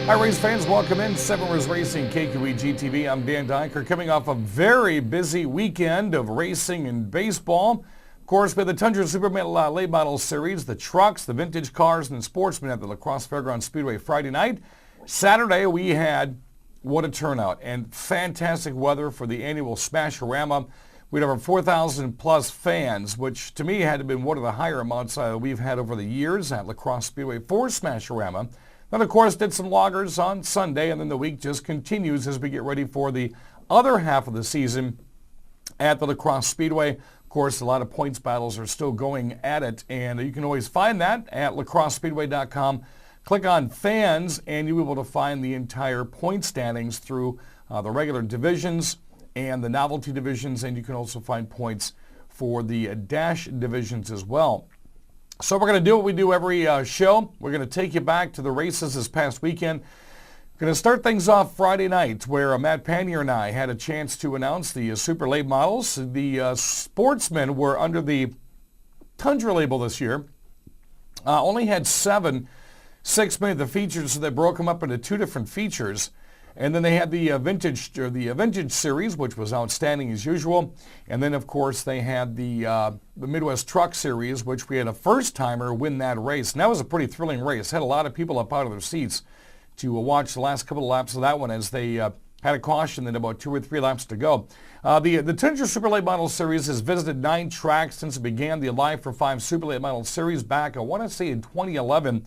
Hi, race fans. Welcome in. Seven Wars Racing, KQEG TV. I'm Dan Dyker, coming off a very busy weekend of racing and baseball. Of course, with the Tundra Superman late model series, the trucks, the vintage cars, and the Sportsmen at the Crosse Speedway Friday night. Saturday, we had what a turnout and fantastic weather for the annual Smashorama. We had over 4,000 plus fans, which to me had to have been one of the higher amounts we've had over the years at Crosse Speedway for Smashorama. Then, of course, did some loggers on Sunday, and then the week just continues as we get ready for the other half of the season at the Crosse Speedway. Of course, a lot of points battles are still going at it, and you can always find that at lacrossespeedway.com. Click on fans, and you'll be able to find the entire point standings through the regular divisions and the novelty divisions, and you can also find points for the dash divisions as well. So we're going to do what we do every show. We're going to take you back to the races this past weekend. We're going to start things off Friday night, where Matt Panier and I had a chance to announce the super late models. The Sportsmen were under the Tundra label this year. Only had 6 made the features, so they broke them up into 2 different features. And then they had the vintage series, which was outstanding as usual. And then, of course, they had the Midwest Truck Series, which we had a first-timer win that race. And that was a pretty thrilling race. Had a lot of people up out of their seats to watch the last couple of laps of that one as they had a caution and about 2 or 3 laps to go. The Tundra Super Late Model Series has visited 9 tracks since it began the Alive for 5 Super Late Model Series back, I want to say, in 2011.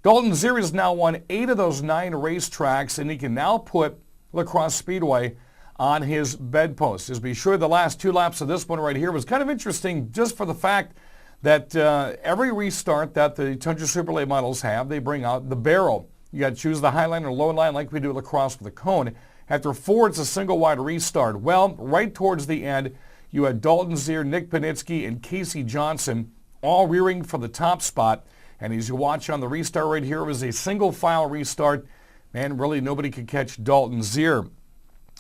Dalton Zier has now won 8 of those 9 racetracks, and he can now put Crosse Speedway on his bedpost. Just be sure the last 2 laps of this one right here was kind of interesting just for the fact that every restart that the Tundra Super Late models have, they bring out the barrel. You got to choose the high line or low line like we do at lacrosse with a cone. After 4, it's a single wide restart. Well, right towards the end, you had Dalton Zier, Nick Panitsky, and Casey Johnson all rearing for the top spot. And as you watch on the restart right here, it was a single file restart. Man, really nobody could catch Dalton Zier.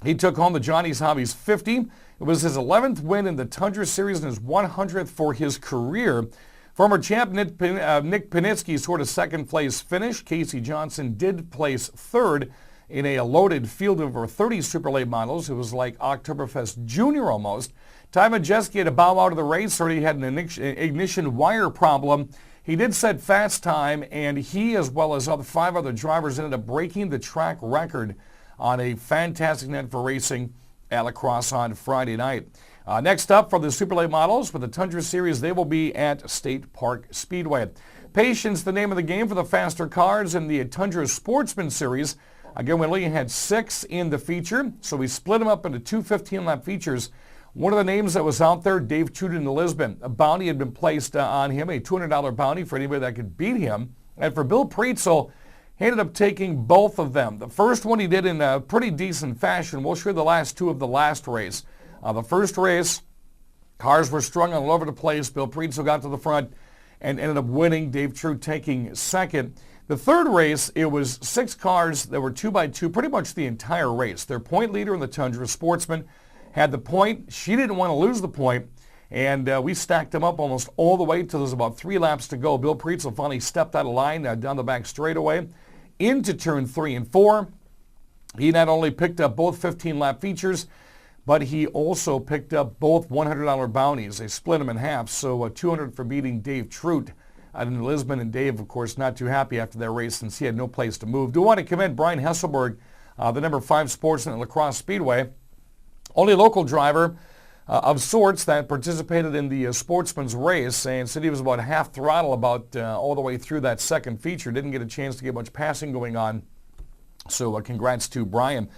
He took home the Johnny's Hobbies 50. It was his 11th win in the Tundra Series and his 100th for his career. Former champ Nick Panitsky scored a second-place finish. Casey Johnson did place 3rd in a loaded field of over 30 super late models. It was like Oktoberfest Junior almost. Ty Majeski had to bow out of the race, or he had an ignition wire problem. He did set fast time, and he, as well as 5 other drivers, ended up breaking the track record on a fantastic night for racing at lacrosse on Friday night. Next up for the super late models for the Tundra Series, they will be at State Park Speedway. Patience, the name of the game for the faster cars in the Tundra Sportsman Series. Again, we only had 6 in the feature, so we split them up into 2 15-lap features. One of the names that was out there, Dave Truden in Lisbon. A bounty had been placed on him, a $200 bounty for anybody that could beat him. And for Bill Preetzel, he ended up taking both of them. The first one he did in a pretty decent fashion. We'll show you the last 2 of the last race. The first race, cars were strung all over the place. Bill Preetzel got to the front and ended up winning. Dave Truden taking 2nd. The third race, it was 6 cars that were 2x2 pretty much the entire race. Their point leader in the Tundra, Sportsman, had the point. She didn't want to lose the point, and we stacked them up almost all the way until there was about 3 laps to go. Bill Preetzel finally stepped out of line down the back straightaway into turn 3 and 4. He not only picked up both 15-lap features, but he also picked up both $100 bounties. They split them in half, so $200 for beating Dave Trute out in Lisbon, and Dave, of course, not too happy after that race since he had no place to move. Do want to commend Brian Hesselberg, the number 5 sportsman at Crosse Speedway. Only local driver of sorts that participated in the Sportsman's race, and said he was about half throttle about all the way through that second feature. Didn't get a chance to get much passing going on, so congrats to Brian.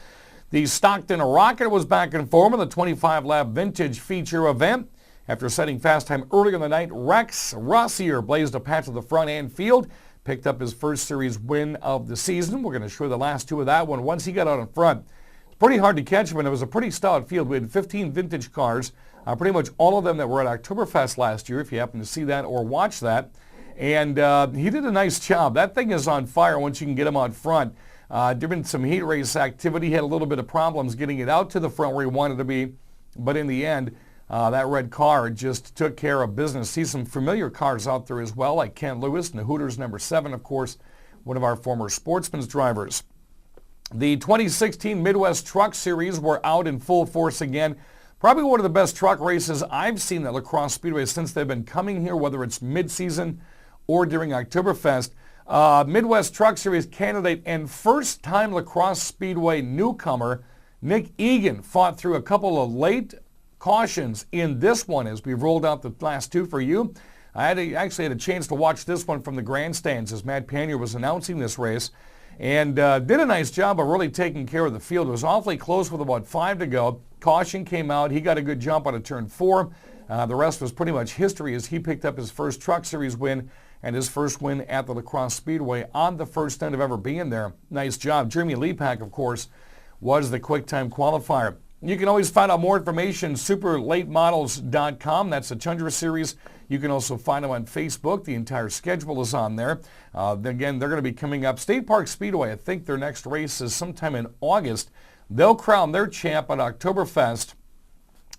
The Stockton Rocket was back in form in the 25-lap vintage feature event. After setting fast time earlier in the night, Rex Rossier blazed a path to the front and field, picked up his first series win of the season. We're going to show the last 2 of that one. Once he got out in front, pretty hard to catch him, and it was a pretty stout field. We had 15 vintage cars, pretty much all of them that were at Oktoberfest last year, if you happen to see that or watch that. And he did a nice job. That thing is on fire once you can get him out front. There been some heat race activity. He had a little bit of problems getting it out to the front where he wanted to be, but in the end, that red car just took care of business. See some familiar cars out there as well, like Ken Lewis and the Hooters number 7, of course, one of our former Sportsman's drivers. The 2016 Midwest Truck Series were out in full force again. Probably one of the best truck races I've seen at La Crosse Speedway since they've been coming here, whether it's mid-season or during Oktoberfest. Midwest Truck Series candidate and first-time La Crosse Speedway newcomer Nick Egan fought through a couple of late cautions in this one as we've rolled out the last two for you. I actually had a chance to watch this one from the grandstands as Matt Panier was announcing this race and did a nice job of really taking care of the field. It was awfully close with about 5 to go. Caution came out. He got a good jump on a turn 4. The rest was pretty much history as he picked up his first Truck Series win and his first win at the La Crosse Speedway on the first end of ever being there. Nice job. Jeremy Lepak, of course, was the quick time qualifier. You can always find out more information, superlatemodels.com. That's the Tundra Series. You can also find them on Facebook. The entire schedule is on there. Again, they're going to be coming up. State Park Speedway, I think their next race is sometime in August. They'll crown their champ at Oktoberfest,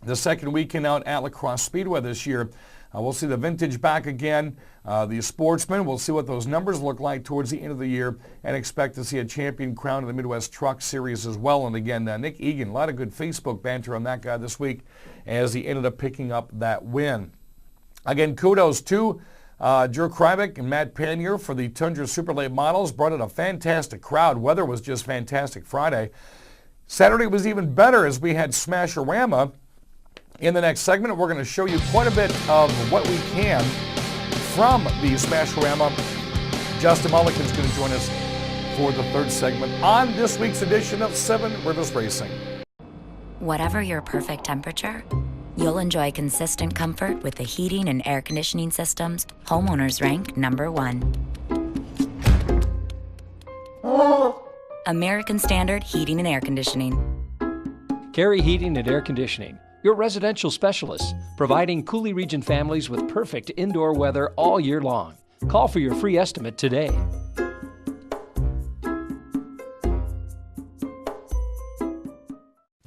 the second weekend out at La Crosse Speedway this year. We'll see the vintage back again. The Sportsmen, we'll see what those numbers look like towards the end of the year and expect to see a champion crowned in the Midwest Truck Series as well. And again, Nick Egan, a lot of good Facebook banter on that guy this week as he ended up picking up that win. Again, kudos to Drew Krybek and Matt Panier for the Tundra Super Late Models. Brought in a fantastic crowd. Weather was just fantastic Friday. Saturday was even better as we had Smashorama. In the next segment, we're going to show you quite a bit of what we can from the Smashorama. Justin Mullikin is going to join us for the third segment on this week's edition of Seven Rivers Racing. Whatever your perfect temperature, you'll enjoy consistent comfort with the heating and air conditioning systems homeowners rank #1. American Standard Heating and Air Conditioning. Carey Heating and Air Conditioning, your residential specialists, providing Coulee Region families with perfect indoor weather all year long. Call for your free estimate today.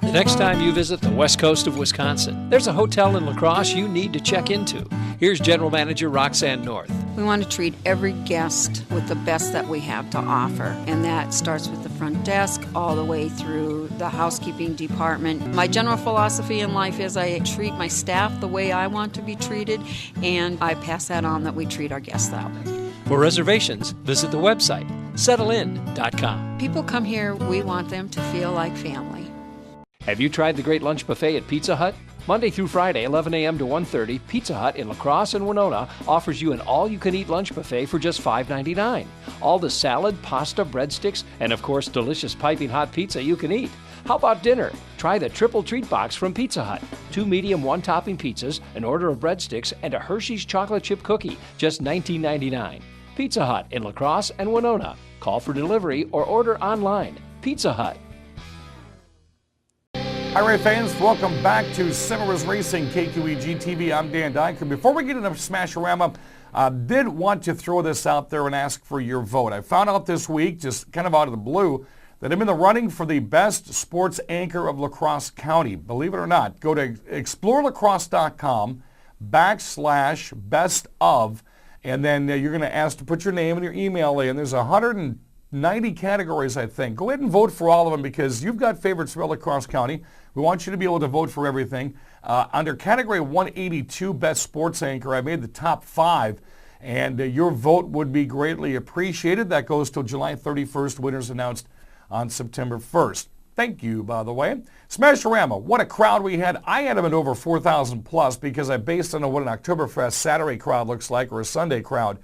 The next time you visit the west coast of Wisconsin, there's a hotel in La Crosse you need to check into. Here's General Manager Roxanne North. We want to treat every guest with the best that we have to offer, and that starts with the front desk all the way through the housekeeping department. My general philosophy in life is I treat my staff the way I want to be treated, and I pass that on that we treat our guests that way. For reservations, visit the website, settlein.com. People come here, we want them to feel like family. Have you tried the great lunch buffet at Pizza Hut? Monday through Friday, 11 a.m. to 1:30, Pizza Hut in La Crosse and Winona offers you an all-you-can-eat lunch buffet for just $5.99. All the salad, pasta, breadsticks, and of course, delicious piping hot pizza you can eat. How about dinner? Try the Triple Treat Box from Pizza Hut. 2 medium, 1-topping pizzas, an order of breadsticks, and a Hershey's chocolate chip cookie, just $19.99. Pizza Hut in La Crosse and Winona. Call for delivery or order online. Pizza Hut. Hi, Ray fans. Welcome back to Seven Rivers Racing, KQEG TV. I'm Dan Dyker. Before we get into Smashorama, I did want to throw this out there and ask for your vote. I found out this week, just kind of out of the blue, that I'm in the running for the best sports anchor of La Crosse County. Believe it or not, go to explorelacrosse.com/best of, and then you're going to ask to put your name and your email in. There's 190 categories, I think. Go ahead and vote for all of them because you've got favorites for La Crosse County. We want you to be able to vote for everything. Under category 182, best sports anchor, I made the top 5, and your vote would be greatly appreciated. That goes till July 31st. Winners announced on September 1st. Thank you, by the way. Smashorama, what a crowd we had. I had them at over 4,000 plus because I based on what an Oktoberfest Saturday crowd looks like or a Sunday crowd.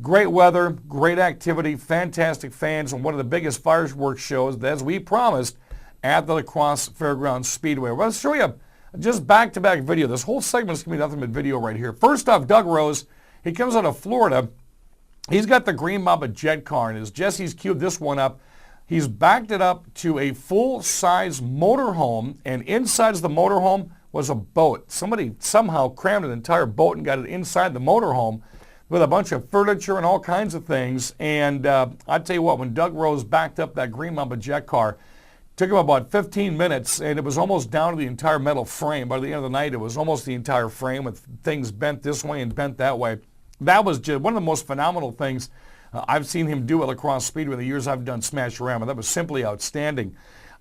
Great weather, great activity, fantastic fans, and one of the biggest fireworks shows, as we promised, at the La Crosse Fairgrounds Speedway. We're going to show you just back-to-back video. This whole segment is going to be nothing but video right here. First off, Doug Rose. He comes out of Florida. He's got the Green Mamba jet car, and as Jesse's queued this one up, he's backed it up to a full-size motorhome, and inside the motorhome was a boat. Somebody somehow crammed an entire boat and got it inside the motorhome with a bunch of furniture and all kinds of things. And I tell you what, when Doug Rose backed up that Green Mamba jet car, took him about 15 minutes, and it was almost down to the entire metal frame. By the end of the night, it was almost the entire frame with things bent this way and bent that way. That was just one of the most phenomenal things I've seen him do at La Crosse Speedway the years I've done Smashorama. That was simply outstanding.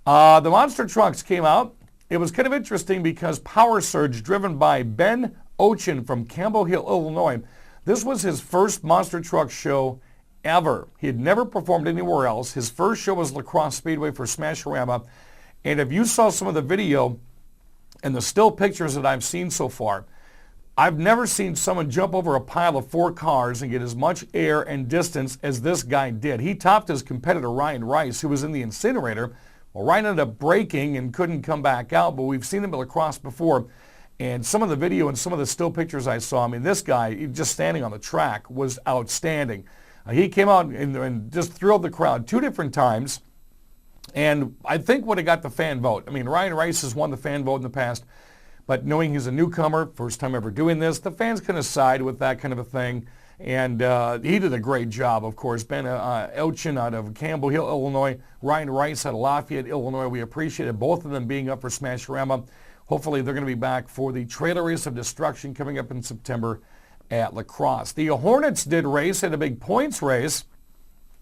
The monster trucks came out. It was kind of interesting because Power Surge, driven by Ben Ochin from Campbell Hill, Illinois, this was his first monster truck show ever. He had never performed anywhere else. His first show was La Crosse Speedway for Smashorama. And if you saw some of the video and the still pictures that I've seen so far, I've never seen someone jump over a pile of 4 cars and get as much air and distance as this guy did. He topped his competitor Ryan Rice, who was in the incinerator. Well, Ryan ended up braking and couldn't come back out, but we've seen him at La Crosse before. And some of the video and some of the still pictures I saw, I mean, this guy, just standing on the track, was outstanding. He came out and just thrilled the crowd 2 different times. And I think would have got the fan vote. I mean, Ryan Rice has won the fan vote in the past, but knowing he's a newcomer, first time ever doing this, the fans kind of side with that kind of a thing. And he did a great job, of course. Ben Ochin out of Campbell Hill, Illinois. Ryan Rice out of Lafayette, Illinois. We appreciated both of them being up for Smashorama. Hopefully they're going to be back for the Trailer Race of Destruction coming up in September at La Crosse. The Hornets did race at a big points race.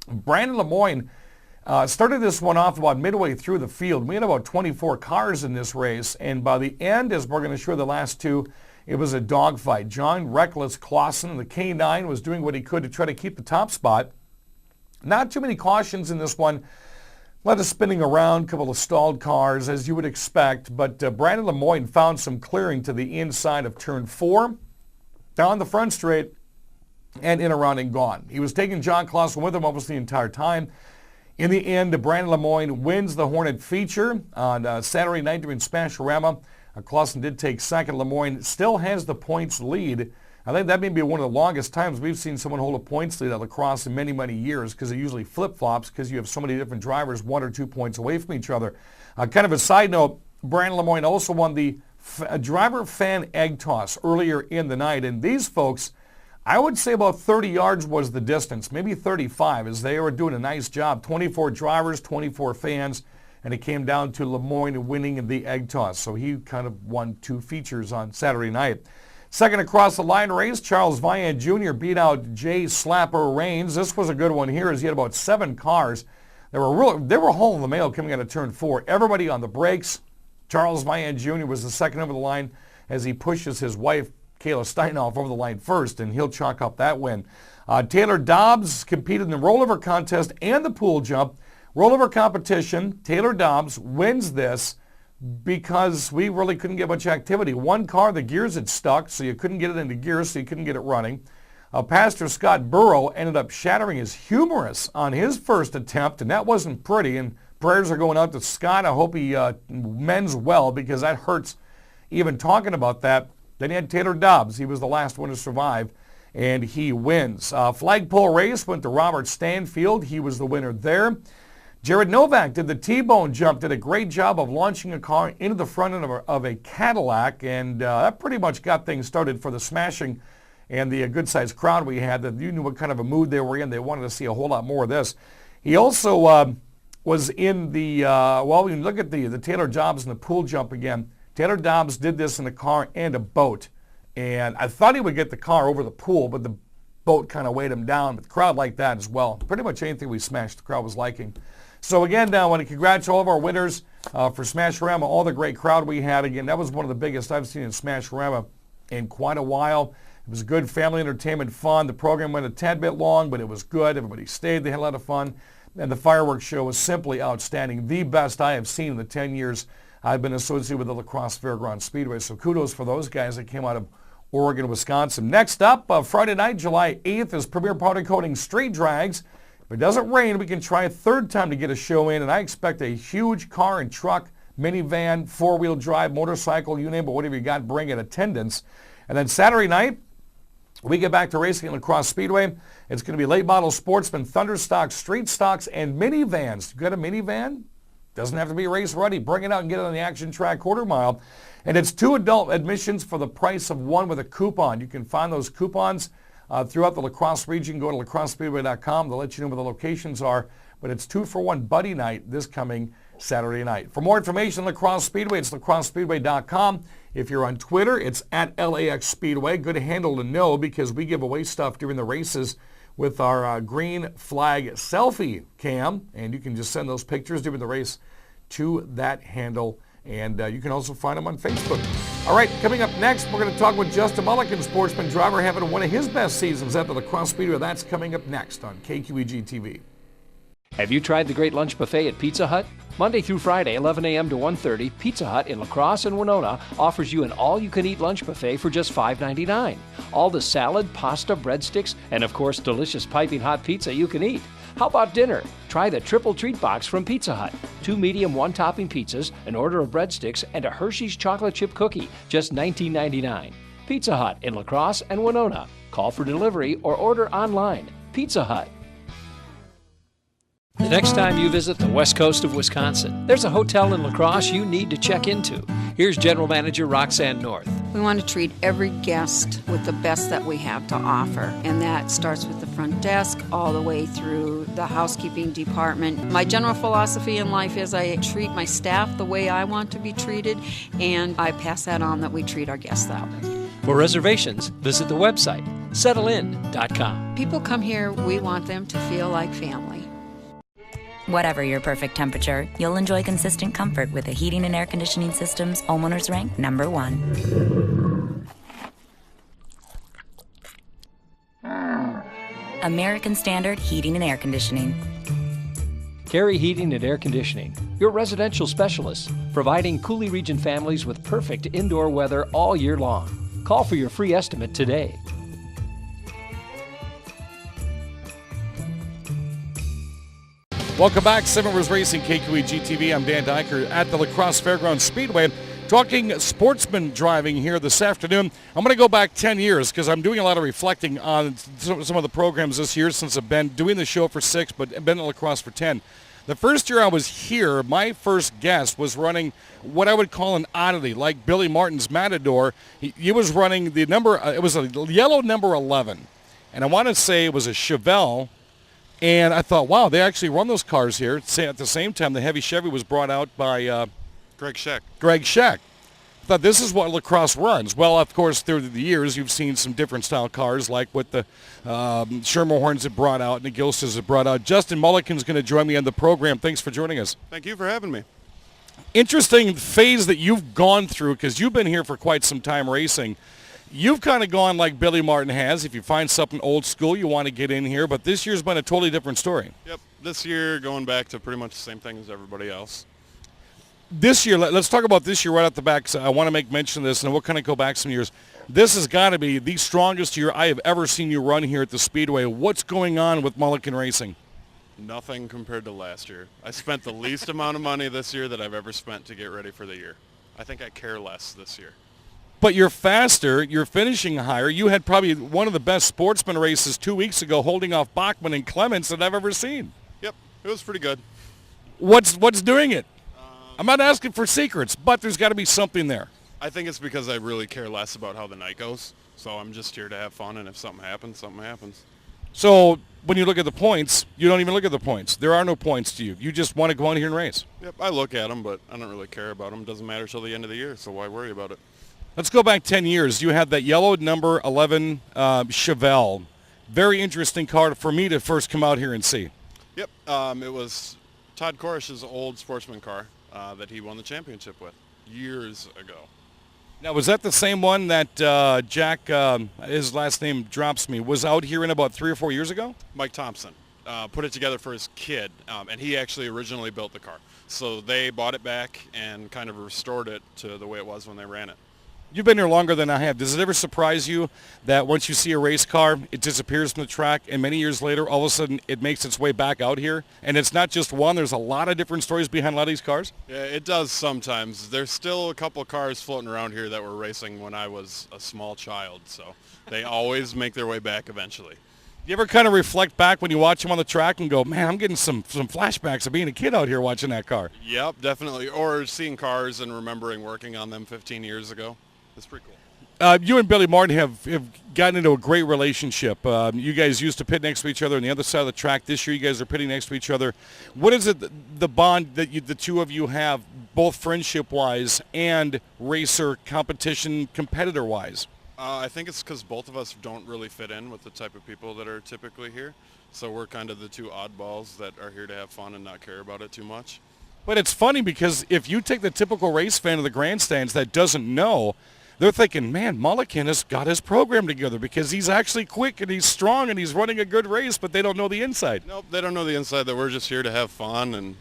Brandon Lemoyne started this one off about midway through the field. We had about 24 cars in this race, and by the end, as we're going to show the last 2, it was a dogfight. John Reckless Clausen, the K9, was doing what he could to try to keep the top spot. Not too many cautions in this one. A lot of spinning around, a couple of stalled cars, as you would expect, but Brandon Lemoyne found some clearing to the inside of turn 4, down the front straight, and in around and gone. He was taking John Clausen with him almost the entire time. In the end, Brandon Lemoyne wins the Hornet feature on Saturday night during Smashorama. Clausen did take second. Lemoyne still has the points lead. I think that may be one of the longest times we've seen someone hold a points lead at La Crosse in many, many years, because it usually flip-flops because you have so many different drivers 1 or 2 points away from each other. Kind of a side note, Brandon Lemoyne also won the driver fan egg toss earlier in the night, and these folks, I would say about 30 yards was the distance, maybe 35, as they were doing a nice job. 24 drivers, 24 fans, and it came down to Lemoyne winning the egg toss. So he kind of won 2 features on Saturday night. Second across the line race, Charles Vian Jr. beat out Jay Slapper Rains. This was a good one here, as he had about 7 cars. They were hauling the mail coming out of turn 4. Everybody on the brakes. Charles Vian Jr. was the second over the line as he pushes his wife, Kayla Steinoff, over the line first, and he'll chalk up that win. Taylor Dobbs competed in the rollover contest and the pool jump. Rollover competition, Taylor Dobbs wins this because we really couldn't get much activity. One car, the gears had stuck, so you couldn't get it into gear, so you couldn't get it running. Pastor Scott Burrow ended up shattering his humerus on his first attempt, and that wasn't pretty, and prayers are going out to Scott. I hope he mends well, because that hurts even talking about that. Then you had Taylor Dobbs. He was the last one to survive, and he wins. Flagpole race went to Robert Stanfield. He was the winner there. Jared Novak did the T-bone jump, did a great job of launching a car into the front end of a Cadillac, and that pretty much got things started for the smashing and the good-sized crowd we had. That you knew what kind of a mood they were in. They wanted to see a whole lot more of this. He also was in the, well, when you look at the Taylor Dobbs and the pool jump again, Taylor Dobbs did this in a car and a boat, and I thought he would get the car over the pool, but the boat kind of weighed him down. But the crowd liked that as well. Pretty much anything we smashed, the crowd was liking. So again, I want to congratulate all of our winners for Smashorama, all the great crowd we had. Again, that was one of the biggest I've seen in Smashorama in quite a while. It was good family entertainment fun. The program went a tad bit long, but it was good. Everybody stayed. They had a lot of fun. And the fireworks show was simply outstanding. The best I have seen in the 10 years I've been associated with the La Crosse Fairgrounds Speedway. So kudos for those guys that came out of Oregon, Wisconsin. Next up, Friday night, July 8th, is Premier Powder Coating Street Drags. If it doesn't rain, we can try a third time to get a show in, and I expect a huge car and truck, minivan, four-wheel drive, motorcycle, you name it, whatever you got, bring in attendance. And then Saturday night, we get back to racing at La Crosse Speedway. It's going to be late model Sportsmen, Thunder Stocks, Street Stocks, and minivans. You got a minivan? Doesn't have to be race ready. Bring it out and get it on the action track quarter mile. And it's 2 adult admissions for the price of 1 with a coupon. You can find those coupons throughout the La Crosse region. Go to lacrossespeedway.com. They'll let you know where the locations are. But it's 2-for-1 buddy night this coming Saturday night. For more information on La Crosse Speedway, it's lacrossespeedway.com. If you're on Twitter, it's at LAX Speedway. Good handle to know, because we give away stuff during the races with our green flag selfie cam, and you can just send those pictures during the race to that handle, and you can also find them on Facebook. All right, coming up next, we're going to talk with Justin Mullikin, Sportsman driver, having one of his best seasons at the Crosse Speedway. That's coming up next on KQEG TV. Have you tried the great lunch buffet at Pizza Hut? Monday through Friday, 11 a.m. to 1:30, Pizza Hut in La Crosse and Winona offers you an all-you-can-eat lunch buffet for just $5.99. All the salad, pasta, breadsticks, and of course, delicious piping hot pizza you can eat. How about dinner? Try the triple treat box from Pizza Hut. 2 medium one-topping pizzas, an order of breadsticks, and a Hershey's chocolate chip cookie, just $19.99. Pizza Hut in La Crosse and Winona. Call for delivery or order online. Pizza Hut. The next time you visit the west coast of Wisconsin, there's a hotel in La Crosse you need to check into. Here's General Manager Roxanne North. We want to treat every guest with the best that we have to offer, and that starts with the front desk all the way through the housekeeping department. My general philosophy in life is I treat my staff the way I want to be treated, and I pass that on that we treat our guests that way. For reservations, visit the website, settlein.com. People come here, we want them to feel like family. Whatever your perfect temperature, you'll enjoy consistent comfort with the heating and air conditioning systems homeowners rank #1. American Standard Heating and Air Conditioning. Carey Heating and Air Conditioning, your residential specialists, providing Coulee Region families with perfect indoor weather all year long. Call for your free estimate today. Welcome back, Seven Rivers Racing, KQEG TV. I'm Dan Dyker at the La Crosse Fairgrounds Speedway, talking sportsman driving here this afternoon. I'm going to go back 10 years because I'm doing a lot of reflecting on some of the programs this year since I've been doing the show for 6, but been at La Crosse for 10. The first year I was here, my first guest was running what I would call an oddity, like Billy Martin's Matador. He was running the number, it was a yellow number 11, and I want to say it was a Chevelle. And I thought, wow, they actually run those cars here. At the same time, the heavy Chevy was brought out by Greg Scheck. I thought this is what La Crosse runs. Well, of course, through the years, you've seen some different style cars, like what the Shermerhorns have brought out and the Gilsters have brought out. Justin Mullikin is going to join me on the program. Thanks for joining us. Thank you for having me. Interesting phase that you've gone through, because you've been here for quite some time racing. You've kind of gone like Billy Martin has. If you find something old school, you want to get in here. But this year's been a totally different story. Yep. This year, going back to pretty much the same thing as everybody else. This year, let's talk about this year right off the back. So I want to make mention of this, and we'll kind of go back some years. This has got to be the strongest year I have ever seen you run here at the Speedway. What's going on with Mullikin Racing? Nothing compared to last year. I spent the least amount of money this year that I've ever spent to get ready for the year. I think I care less this year. But you're faster, you're finishing higher. You had probably one of the best sportsman races 2 weeks ago, holding off Bachman and Clements that I've ever seen. Yep, it was pretty good. What's doing it? I'm not asking for secrets, but there's got to be something there. I think it's because I really care less about how the night goes. So I'm just here to have fun, and if something happens, something happens. So when you look at the points, you don't even look at the points. There are no points to you. You just want to go on here and race. Yep, I look at them, but I don't really care about them. It doesn't matter till the end of the year, so why worry about it? Let's go back 10 years. You had that yellow number 11 Chevelle. Very interesting car for me to first come out here and see. Yep, it was Todd Korish's old Sportsman car that he won the championship with years ago. Now, was that the same one that Jack, his last name drops me, was out here in about 3 or 4 years ago? Mike Thompson put it together for his kid, and he actually originally built the car. So they bought it back and kind of restored it to the way it was when they ran it. You've been here longer than I have. Does it ever surprise you that once you see a race car, it disappears from the track, and many years later, all of a sudden, it makes its way back out here? And it's not just one. There's a lot of different stories behind a lot of these cars. Yeah, it does sometimes. There's still a couple of cars floating around here that were racing when I was a small child, so they always make their way back eventually. You ever kind of reflect back when you watch them on the track and go, man, I'm getting some flashbacks of being a kid out here watching that car? Yep, definitely. Or seeing cars and remembering working on them 15 years ago. It's pretty cool. You and Billy Martin have gotten into a great relationship. You guys used to pit next to each other on the other side of the track. This year you guys are pitting next to each other. What is it, the bond that the two of you have, both friendship-wise and racer competition competitor-wise? I think it's because both of us don't really fit in with the type of people that are typically here. So we're kind of the two oddballs that are here to have fun and not care about it too much. But it's funny because if you take the typical race fan of the grandstands that doesn't know, they're thinking, man, Mullikin has got his program together because he's actually quick and he's strong and he's running a good race, but they don't know the inside. Nope, they don't know the inside, that we're just here to have fun, and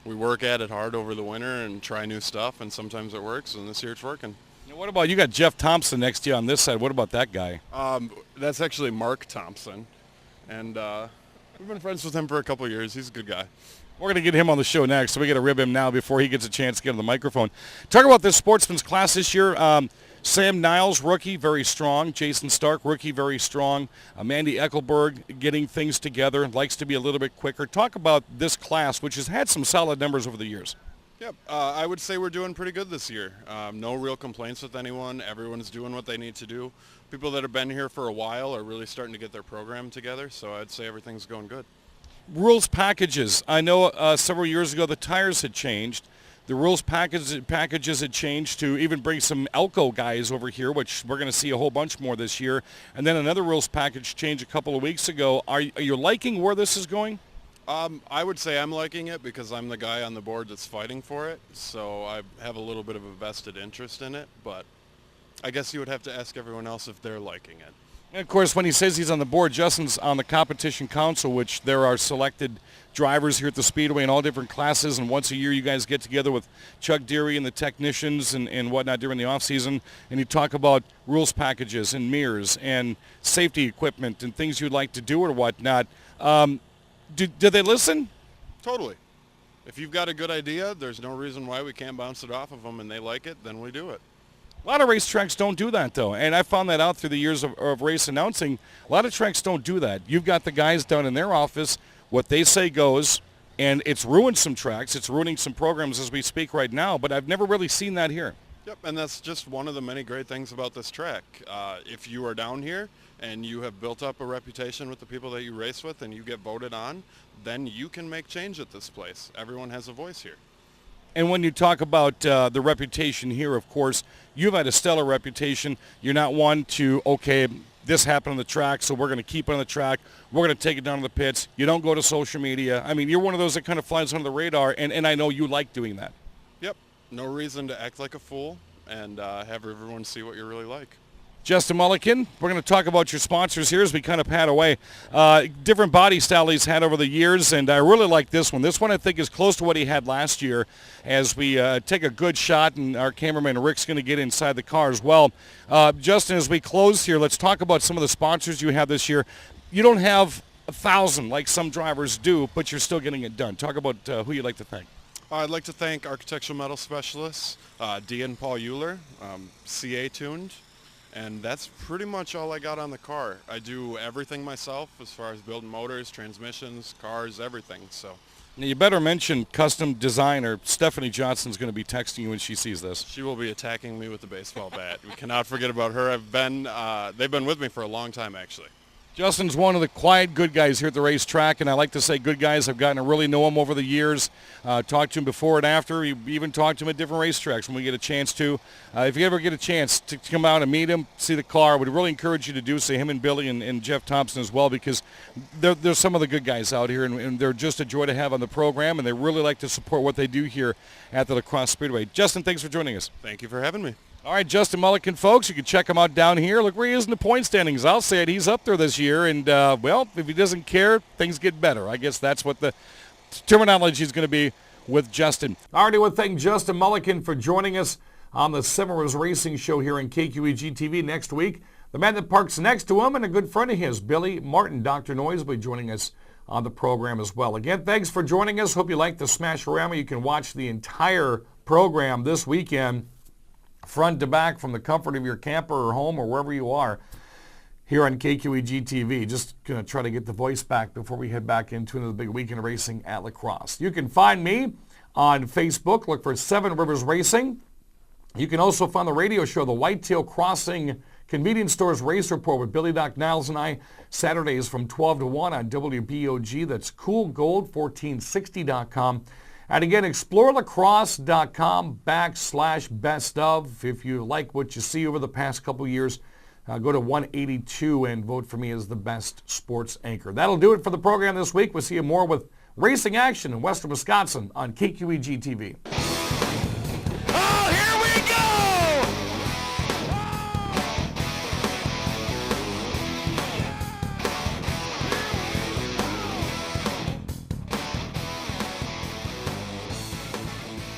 we work at it hard over the winter and try new stuff, and sometimes it works, and this year it's working. Now, what about, you got Jeff Thompson next to you on this side. What about that guy? That's actually Mark Thompson, and we've been friends with him for a couple of years. He's a good guy. We're going to get him on the show next, so we got to rib him now before he gets a chance to get on the microphone. Talk about this Sportsman's class this year. Sam Niles, rookie, very strong. Jason Stark, rookie, very strong. Mandy Eckelberg getting things together, likes to be a little bit quicker. Talk about this class, which has had some solid numbers over the years. Yep, I would say we're doing pretty good this year. No real complaints with anyone. Everyone's doing what they need to do. People that have been here for a while are really starting to get their program together, so I'd say everything's going good. Rules packages. I know several years ago the tires had changed. The rules packages had changed to even bring some Elko guys over here, which we're going to see a whole bunch more this year. And then another rules package change a couple of weeks ago. Are you liking where this is going? I would say I'm liking it because I'm the guy on the board that's fighting for it. So I have a little bit of a vested interest in it. But I guess you would have to ask everyone else if they're liking it. And of course, when he says he's on the board, Justin's on the competition council, which there are selected drivers here at the Speedway in all different classes, and once a year you guys get together with Chuck Deary and the technicians and whatnot during the off-season, and you talk about rules packages and mirrors and safety equipment and things you'd like to do or whatnot. Do they listen? Totally. If you've got a good idea, there's no reason why we can't bounce it off of them, and they like it, then we do it. A lot of racetracks don't do that, though, and I found that out through the years of race announcing. A lot of tracks don't do that. You've got the guys down in their office, what they say goes, and it's ruined some tracks. It's ruining some programs as we speak right now, but I've never really seen that here. Yep, and that's just one of the many great things about this track. If you are down here and you have built up a reputation with the people that you race with and you get voted on, then you can make change at this place. Everyone has a voice here. And when you talk about the reputation here, of course, you've had a stellar reputation. You're not one to, okay, this happened on the track, so we're going to keep it on the track. We're going to take it down to the pits. You don't go to social media. I mean, you're one of those that kind of flies under the radar, and I know you like doing that. Yep. No reason to act like a fool and have everyone see what you're really like. Justin Mullikin, we're going to talk about your sponsors here as we kind of pat away. Different body style he's had over the years, and I really like this one. This one I think is close to what he had last year as we take a good shot, and our cameraman Rick's going to get inside the car as well. Justin, as we close here, let's talk about some of the sponsors you have this year. You don't have 1,000 like some drivers do, but you're still getting it done. Talk about who you'd like to thank. I'd like to thank Architectural Metal Specialists, Dee and Paul Euler, CA Tuned, and that's pretty much all I got on the car. I do everything myself as far as building motors, transmissions, cars, everything. So now you better mention custom design, or Stephanie Johnson's going to be texting you when she sees this. She will be attacking me with the baseball bat. We cannot forget about her. They've been with me for a long time, actually. Justin's one of the quiet good guys here at the racetrack, and I like to say good guys. I've gotten to really know him over the years, talked to him before and after. We even talked to him at different racetracks when we get a chance to. If you ever get a chance to come out and meet him, see the car, I would really encourage you to do so, him and Billy and Jeff Thompson as well, because they're some of the good guys out here, and they're just a joy to have on the program, and they really like to support what they do here at the Crosse Speedway. Justin, thanks for joining us. Thank you for having me. All right, Justin Mullikin, folks, you can check him out down here. Look where he is in the point standings. I'll say it, he's up there this year, and, well, if he doesn't care, things get better. I guess that's what the terminology is going to be with Justin. I already want to thank Justin Mullikin for joining us on the Seven Rivers Racing Show here in KQEG-TV next week. The man that parks next to him and a good friend of his, Billy Martin, Dr. Noise, will be joining us on the program as well. Again, thanks for joining us. Hope you like the Smashorama. You can watch the entire program this weekend, front to back, from the comfort of your camper or home or wherever you are here on KQEG-TV. Just going to try to get the voice back before we head back into another big weekend of racing at La Crosse. You can find me on Facebook. Look for Seven Rivers Racing. You can also find the radio show, The Whitetail Crossing Convenience Stores Race Report with Billy Doc Niles and I, Saturdays from 12 to 1 on WBOG. That's coolgold1460.com. And again, explorelacrosse.com /best of. If you like what you see over the past couple years, Go to 182 and vote for me as the best sports anchor. That'll do it for the program this week. We'll see you more with racing action in Western Wisconsin on KQEG TV.